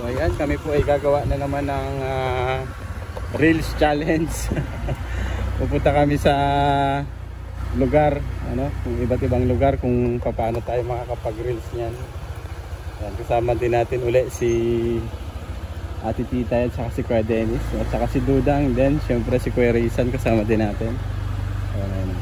ayan, kami po ay gagawa na naman ng Reels Challenge. Pupunta kami sa lugar, iba't ibang lugar kung paano tayo makakapag-reels niyan. Ayan, kasama din natin uli si Ate Tita at saka si Kuya Dennis at saka si Dudang, then syempre si Kuya Rizan kasama din natin. Ayan.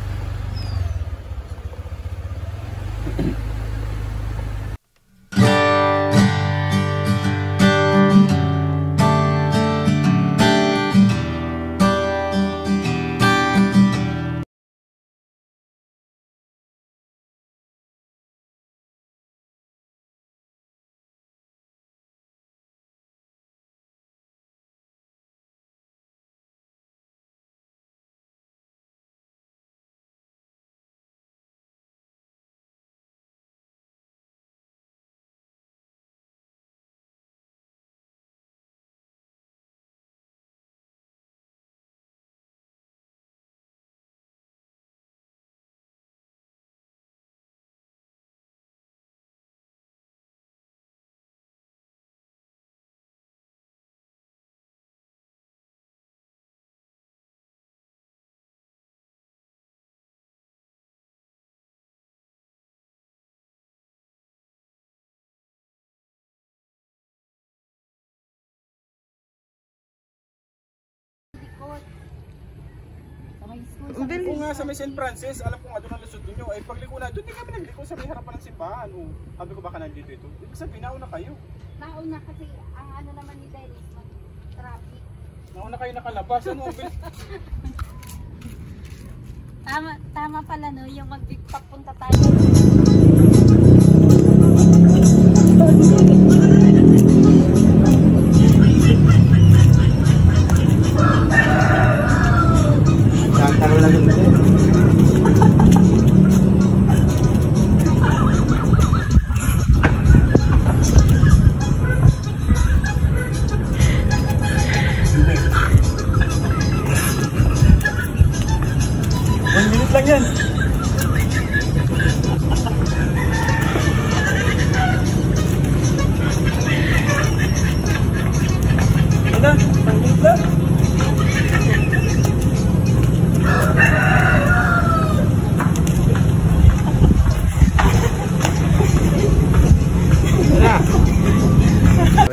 Sabi ko nga sa may St. Francis, alam ko nga doon ang lusot ninyo. Ay pagliko na, doon din kami nagliko sa may harapan ng simbahan. Sabi ko baka nandito ito. Ibig sabihin, nauna kayo. Nauna kasi ang ano naman ni Dennis, mag-traffic. Nauna kayo nakalabas. Tama pala no, yung magpapunta tayo. Lang yan. Ano? Tangkit lang.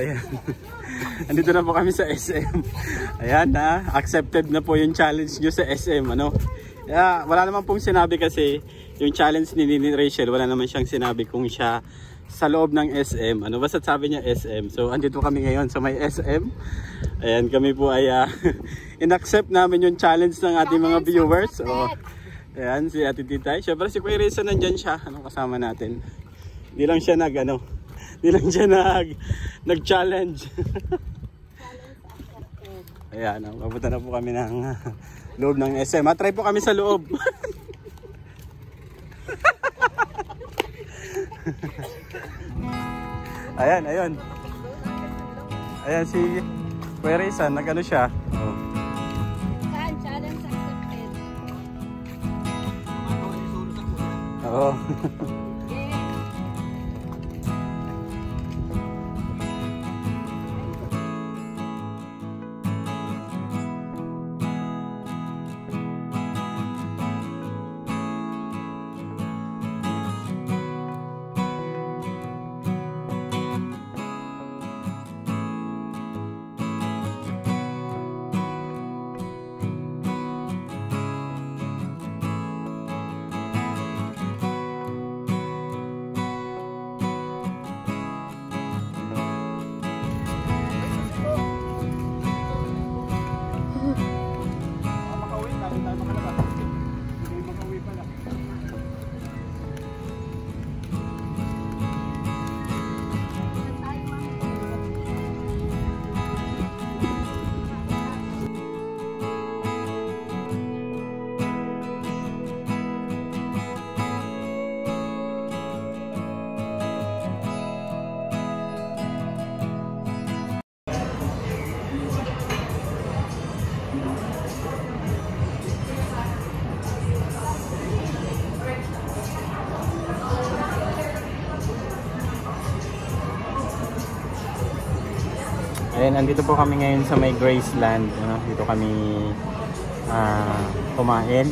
Ayan. Andito na po kami sa SM. Ayan na, accepted na po yung challenge nyo sa SM. Yeah, wala naman pong sinabi kasi yung challenge ni Rachel, wala naman siyang sinabi kung siya sa loob ng SM. Basta sabi niya SM. So andito kami ngayon sa may SM. Ayan, kami po ay in-accept namin yung challenge ng ating mga viewers. Ayan, si Ate Tita. Syempre si Kuya Reza nandyan siya. Kasama natin. Hindi lang siya nag-challenge. Ayan, papunta na po kami ng loob ng SM. Try po kami sa loob. Ayan. Ayan si Kuya Rizan, nag-ano siya. Saan? Challenge accepted. Oo. Ayan, andito po kami ngayon sa may Graceland. Dito kami kumain.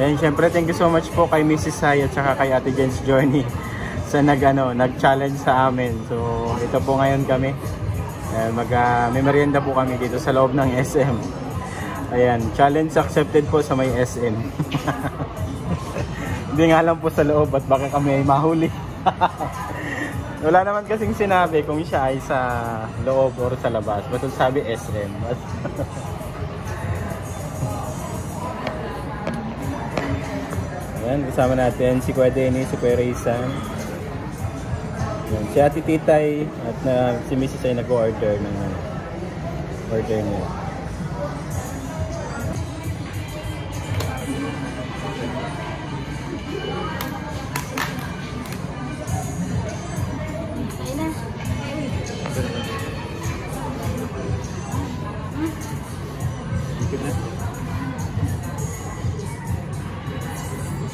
Ayan, syempre thank you so much po kay Mrs. Sai at saka kay Ate Jen's Journey sa nag-challenge sa amin. So, ito po ngayon kami. Ayan, may merienda po kami dito sa loob ng SM. Ayan, challenge accepted po sa may SM. Hindi nga lang po sa loob at baka kami ay mahuli. Wala naman kasing sinabi kung siya ay sa loob or sa labas. Basta sabi SM. Ayan, kasama natin si Kuya Denny, si Kuya Raysan. Ayan, si Ate Titay at si Mrs. ay nag-order ng order niya.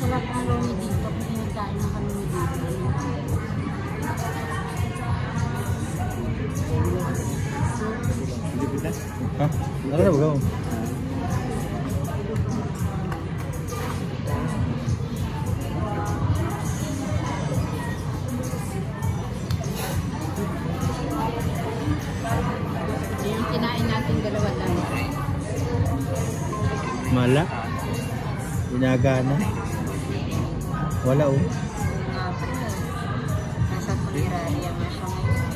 Sarap ang lomi dito. Pinagkain na kami dito. Ha? Ano na ba? Yung kinain natin dalawa lang. Mala? Inagana? Wala oh. Nasa kulirarya nga siya ngayon.